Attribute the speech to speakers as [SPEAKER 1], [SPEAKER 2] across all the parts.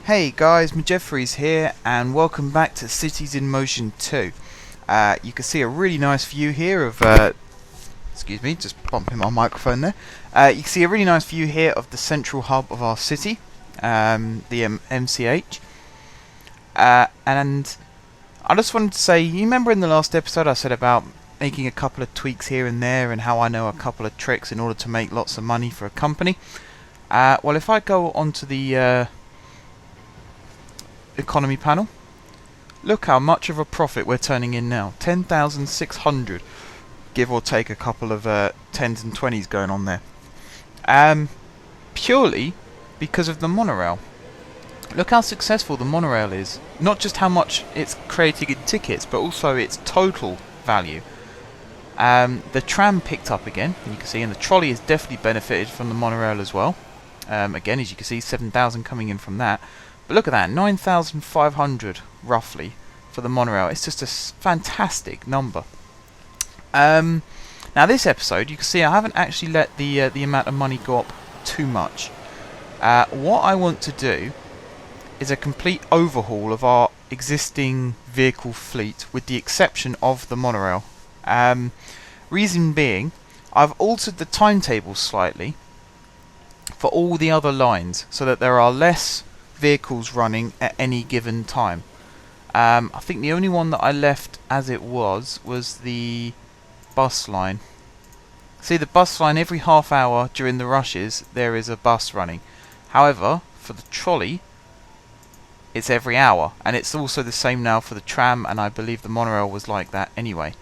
[SPEAKER 1] Hey guys, M4J3FFR135 here, and welcome back to Cities in Motion 2. You can see a really nice view here of, excuse me, just bumping my microphone there. You can see a really nice view here of the central hub of our city, the MCH. And I just wanted to say, you remember in the last episode I said about making a couple of tweaks here and there and how I know a couple of tricks in order to make lots of money for a company? Well, if I go onto the economy panel, look how much of a profit we're turning in now. 10,600, give or take a couple of 10s and 20s going on there. Purely because of the monorail. Look how successful the monorail is. Not just how much it's creating in tickets, but also its total value. The tram picked up again, and you can see, and the trolley has definitely benefited from the monorail as well. Again, as you can see, 7,000 coming in from that. But look at that, 9,500 roughly for the monorail. It's just a fantastic number. Now this episode, you can see I haven't actually let the amount of money go up too much. What I want to do is a complete overhaul of our existing vehicle fleet, with the exception of the monorail. Reason being, I've altered the timetable slightly for all the other lines so that there are less vehicles running at any given time. I think the only one that I left as it was the bus line. See, the bus line, every half hour during the rushes there is a bus running. However, for the trolley it's every hour, and it's also the same now for the tram, and I believe the monorail was like that anyway.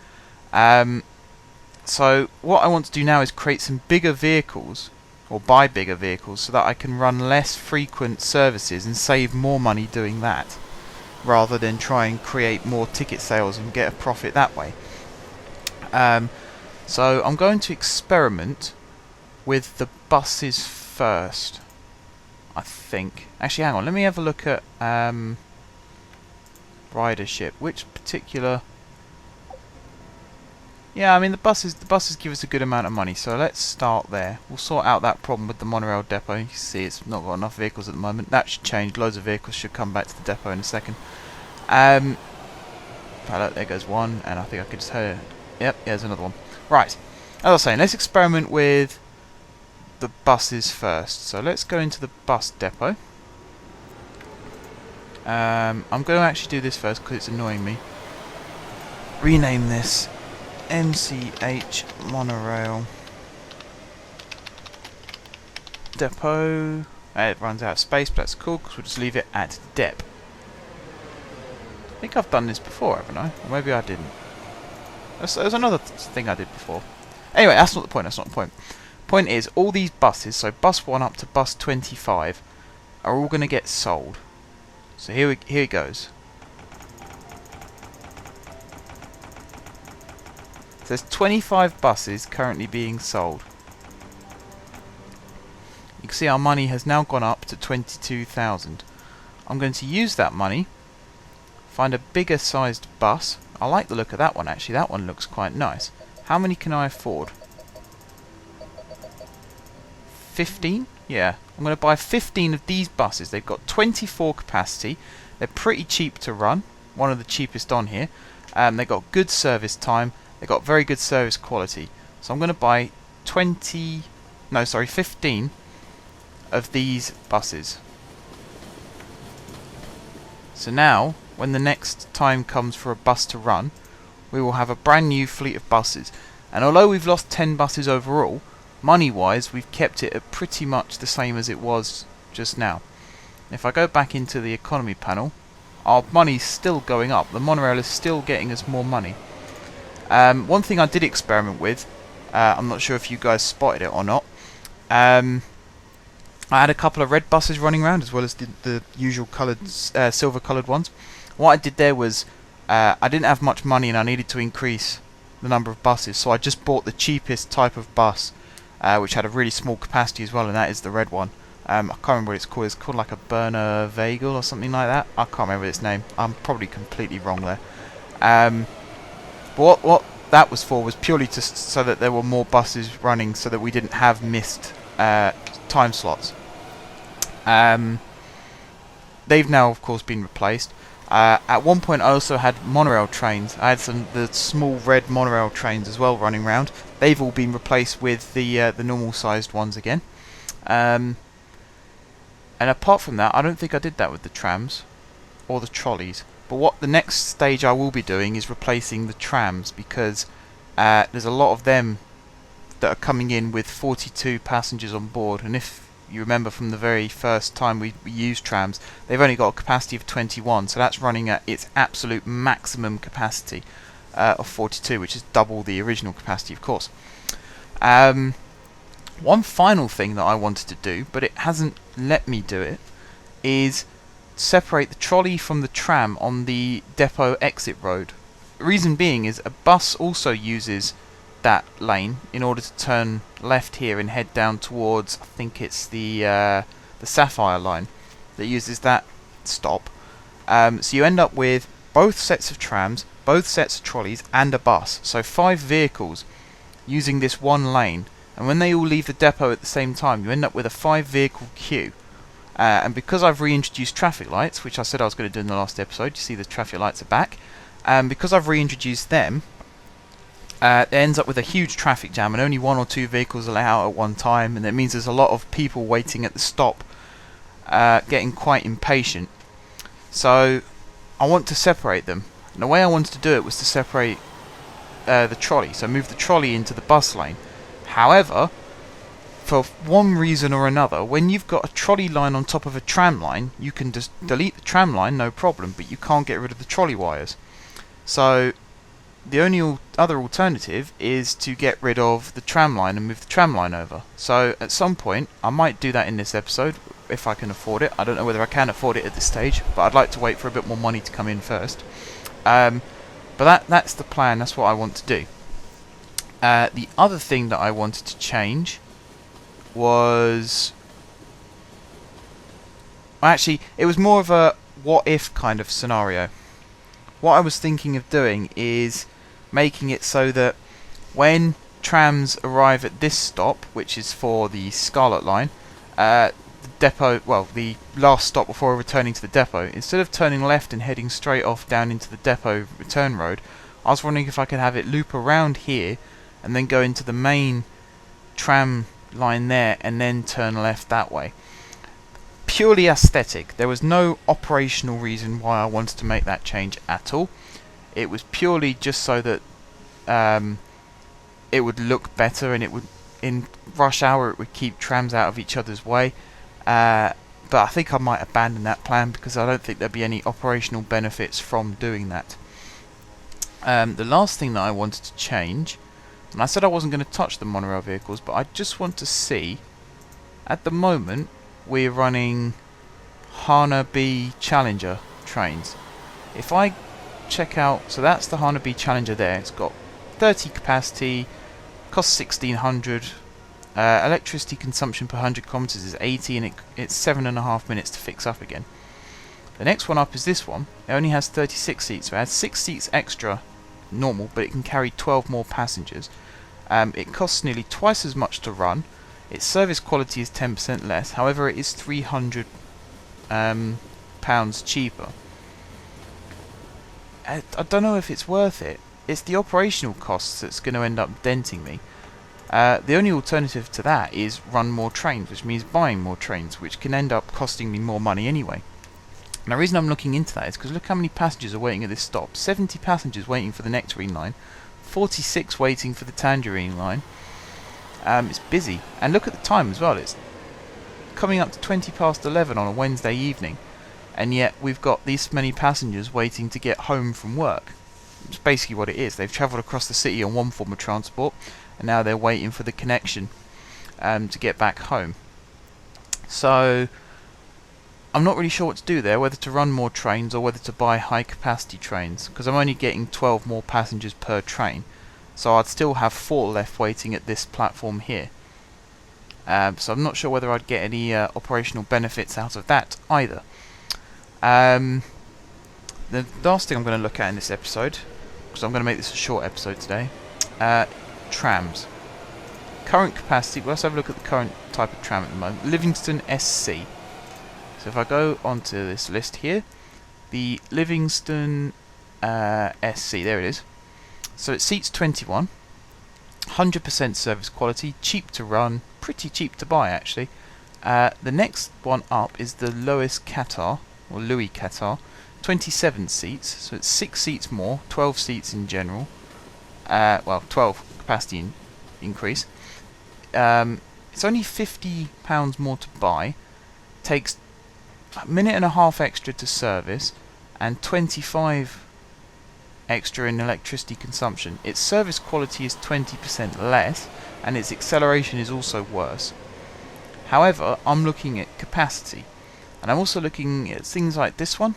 [SPEAKER 1] So what I want to do now is create some bigger vehicles, or buy bigger vehicles, so that I can run less frequent services and save more money doing that, rather than try and create more ticket sales and get a profit that way. So I'm going to experiment with the buses first, I think. Actually, hang on, let me have a look at ridership. Which particular... Yeah, I mean the buses give us a good amount of money, so let's start there. We'll sort out that problem with the monorail depot. You can see it's not got enough vehicles at the moment. That should change. Loads of vehicles should come back to the depot in a second. Look, there goes one, and I think I could just hear. Yep, there's another one. Right, as I was saying, let's experiment with the buses first. So let's go into the bus depot. I'm going to actually do this first because it's annoying me. Rename this MCH monorail depot. It runs out of space, but that's cool because we'll just leave it at dep. I think I've done this before, haven't I? Or maybe I didn't. There's another thing I did before. Anyway, that's not the point. That's not the point. Point is, all these buses, so bus 1 up to bus 25, are all going to get sold. So here it goes. There's 25 buses currently being sold. You can see our money has now gone up to 22,000. I'm going to use that money, find a bigger sized bus. I like the look of that one actually, that one looks quite nice. How many can I afford? 15? Yeah, I'm going to buy 15 of these buses. They've got 24 capacity. They're pretty cheap to run, one of the cheapest on here. They've got good service time. They've got very good service quality. So I'm going to buy 15 of these buses. So now, when the next time comes for a bus to run, we will have a brand new fleet of buses. And although we've lost 10 buses overall, money-wise we've kept it at pretty much the same as it was just now. If I go back into the economy panel, our money's still going up. The monorail is still getting us more money. One thing I did experiment with, I'm not sure if you guys spotted it or not, I had a couple of red buses running around as well as the usual coloured, silver coloured ones. What I did there was, I didn't have much money and I needed to increase the number of buses, so I just bought the cheapest type of bus, which had a really small capacity as well, and that is the red one. I can't remember what it's called. It's called like a Burner Vagel or something like that. I can't remember its name. I'm probably completely wrong there. But what that was for was purely just so that there were more buses running, so that we didn't have missed time slots. they've now of course been replaced. At one point I also had monorail trains. I had the small red monorail trains as well running around. They've all been replaced with the normal sized ones again. And apart from that, I don't think I did that with the trams or the trolleys. But what the next stage I will be doing is replacing the trams, because there's a lot of them that are coming in with 42 passengers on board, and if you remember from the very first time we used trams, they've only got a capacity of 21, so that's running at its absolute maximum capacity of 42, which is double the original capacity, of course. One final thing that I wanted to do, but it hasn't let me do it, is separate the trolley from the tram on the depot exit road. The reason being is a bus also uses that lane in order to turn left here and head down towards, I think it's the Sapphire line that uses that stop. So you end up with both sets of trams, both sets of trolleys, and a bus. So 5 vehicles using this one lane, and when they all leave the depot at the same time, you end up with a 5 vehicle queue. And because I've reintroduced traffic lights, which I said I was going to do in the last episode, you see the traffic lights are back, because I've reintroduced them, it ends up with a huge traffic jam, and only 1 or 2 vehicles are out at one time, and it means there's a lot of people waiting at the stop, getting quite impatient. So I want to separate them, and the way I wanted to do it was to separate the trolley, so move the trolley into the bus lane. However, for one reason or another, when you've got a trolley line on top of a tram line, you can just delete the tram line, no problem, but you can't get rid of the trolley wires. So the only other alternative is to get rid of the tram line and move the tram line over. So at some point, I might do that in this episode, if I can afford it. I don't know whether I can afford it at this stage, but I'd like to wait for a bit more money to come in first. But that's the plan, that's what I want to do. The other thing that I wanted to change was... actually, it was more of a what-if kind of scenario. What I was thinking of doing is making it so that when trams arrive at this stop, which is for the Scarlet Line, the depot, well, the last stop before returning to the depot, instead of turning left and heading straight off down into the depot return road, I was wondering if I could have it loop around here and then go into the main tram line there and then turn left that way. Purely aesthetic. There was no operational reason why I wanted to make that change at all. It was purely just so that it would look better, and it would, in rush hour, it would keep trams out of each other's way. But I think I might abandon that plan because I don't think there'd be any operational benefits from doing that. The last thing that I wanted to change, and I said I wasn't going to touch the monorail vehicles, but I just want to see, at the moment we're running Hanabi Challenger trains. If I check out, so that's the Hanabi Challenger there, it's got 30 capacity, costs 1600, electricity consumption per 100 kilometers is 80, and it's 7.5 minutes to fix up again. The next one up is this one. It only has 36 seats, so it has 6 seats extra normal, but it can carry 12 more passengers. It costs nearly twice as much to run. Its service quality is 10% less, however it is £300 cheaper. I don't know if it's worth it. It's the operational costs that's going to end up denting me. The only alternative to that is run more trains, which means buying more trains, which can end up costing me more money anyway. And the reason I'm looking into that is because look how many passengers are waiting at this stop. 70 passengers waiting for the Nectarine line, 46 waiting for the Tangerine line. It's busy, and look at the time as well. It's coming up to 20 past 11 on a Wednesday evening, and yet we've got these many passengers waiting to get home from work. It's basically what it is. They've travelled across the city on one form of transport, and now they're waiting for the connection to get back home. So I'm not really sure what to do there, whether to run more trains or whether to buy high capacity trains, because I'm only getting 12 more passengers per train, so I'd still have 4 left waiting at this platform here. So I'm not sure whether I'd get any operational benefits out of that either. The last thing I'm going to look at in this episode, because I'm going to make this a short episode today, trams. Current capacity, well, let's have a look at the current type of tram at the moment. Livingston SC. So if I go onto this list here, the Livingston SC, there it is. So it seats 21, 100% service quality, cheap to run, pretty cheap to buy actually. The next one up is the Louis Qatar, 27 seats, so it's 6 seats more, 12 seats in general. Well, 12 capacity increase. It's only £50 more to buy, takes a minute and a half extra to service, and 25 extra in electricity consumption. Its service quality is 20% less, and its acceleration is also worse. However, I'm looking at capacity, and I'm also looking at things like this one,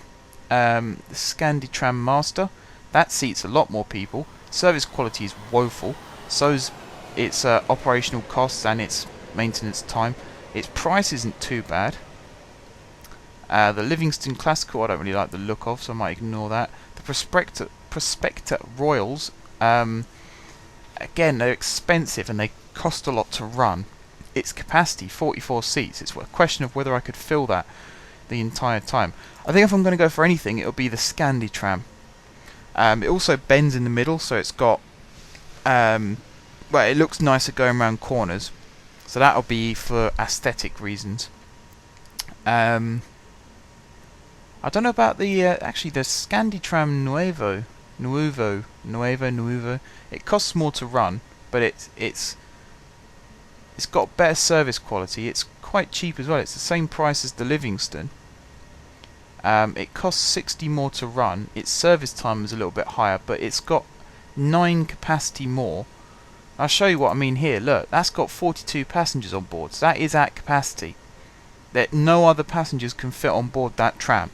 [SPEAKER 1] the Scanditram Master. That seats a lot more people. Service quality is woeful, so's its operational costs and its maintenance time. Its price isn't too bad. The Livingston Classical I don't really like the look of, so I might ignore that. The Prospector Royals, again, they're expensive and they cost a lot to run. Its capacity, 44 seats. It's a question of whether I could fill that the entire time. I think if I'm going to go for anything, it'll be the Scanditram. It also bends in the middle, so it's got well, it looks nicer going around corners, so that'll be for aesthetic reasons. I don't know about the actually the Scanditram Nuevo. It costs more to run, but it's got better service quality. It's quite cheap as well. It's the same price as the Livingston. It costs 60 more to run. Its service time is a little bit higher, but it's got 9 capacity more. I'll show you what I mean here. Look, that's got 42 passengers on board. So that is at capacity. That no other passengers can fit on board that tram,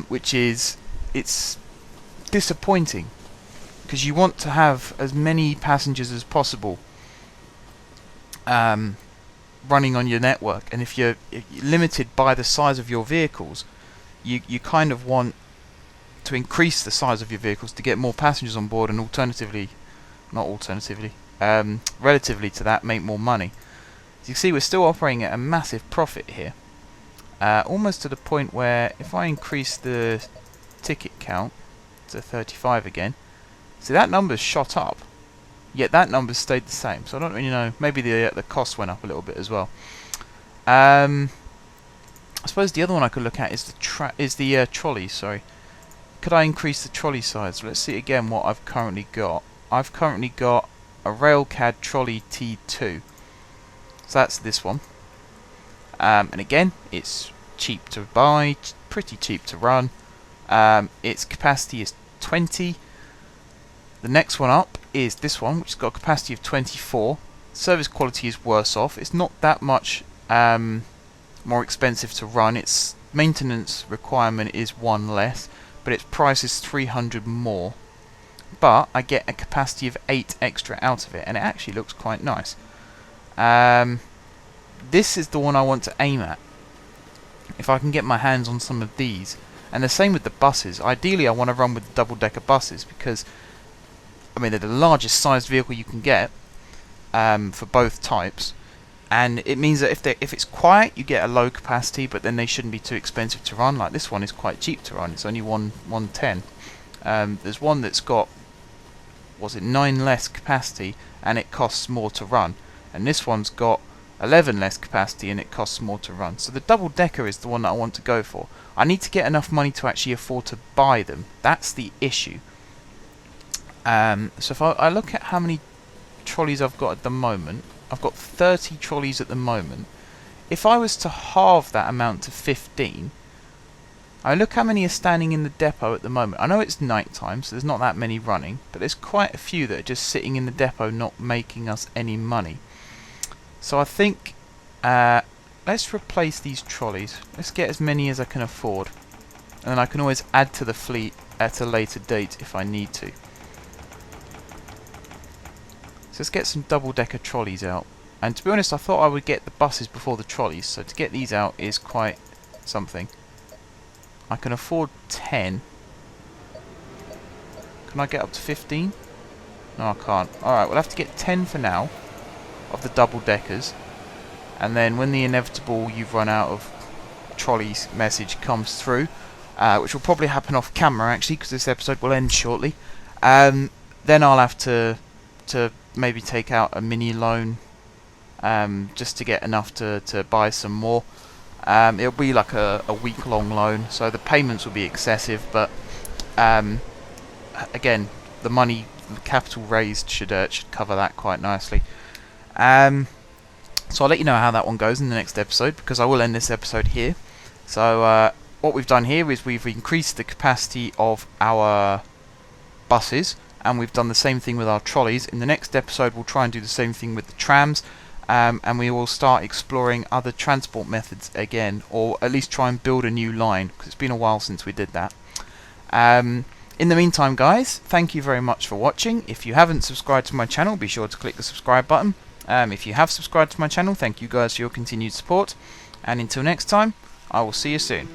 [SPEAKER 1] which is it's disappointing because you want to have as many passengers as possible running on your network, and if you're limited by the size of your vehicles, you kind of want to increase the size of your vehicles to get more passengers on board, and relatively to that, make more money. As you can see, we're still operating at a massive profit here, almost to the point where if I increase the ticket count to 35 again, see that number's shot up, yet that number's stayed the same. So I don't really know. Maybe the cost went up a little bit as well. I suppose the other one I could look at is the trolley. Sorry, could I increase the trolley size? Let's see again what I've currently got. I've currently got a Railcad trolley T2. So that's this one. And again, it's cheap to buy, pretty cheap to run. Its capacity is 20. The next one up is this one, which has got a capacity of 24. Service quality is worse off. It's not that much more expensive to run. Its maintenance requirement is 1 less, but its price is 300 more. But I get a capacity of 8 extra out of it, and it actually looks quite nice. This is the one I want to aim at. If I can get my hands on some of these. And the same with the buses. Ideally I want to run with the double-decker buses because, I mean, they're the largest sized vehicle you can get for both types. And it means that if it's quiet, you get a low capacity, but then they shouldn't be too expensive to run. Like this one is quite cheap to run. It's only 110. There's one that's got, 9 less capacity, and it costs more to run. And this one's got 11 less capacity, and it costs more to run. So the double-decker is the one that I want to go for. I need to get enough money to actually afford to buy them. That's the issue. So if I look at how many trolleys I've got at the moment, I've got 30 trolleys at the moment. If I was to halve that amount to 15, I look how many are standing in the depot at the moment. I know it's night time, so there's not that many running, but there's quite a few that are just sitting in the depot not making us any money. So I think let's replace these trolleys. Let's get as many as I can afford, and then I can always add to the fleet at a later date if I need to. So let's get some double-decker trolleys out. And to be honest, I thought I would get the buses before the trolleys, so to get these out is quite something. I can afford 10. Can I get up to 15? No, I can't. Alright, we'll have to get 10 for now of the double-deckers. And then when the inevitable you've run out of trolleys message comes through, which will probably happen off camera actually, because this episode will end shortly, then I'll have to maybe take out a mini loan, just to get enough to buy some more. It'll be like a week-long loan, so the payments will be excessive, but again, the capital raised should cover that quite nicely. So I'll let you know how that one goes in the next episode, because I will end this episode here. So what we've done here is we've increased the capacity of our buses, and we've done the same thing with our trolleys. In the next episode we'll try and do the same thing with the trams, and we will start exploring other transport methods again, or at least try and build a new line, because it's been a while since we did that. In the meantime, guys, thank you very much for watching. If you haven't subscribed to my channel, be sure to click the subscribe button. If you have subscribed to my channel, thank you guys for your continued support, and until next time, I will see you soon.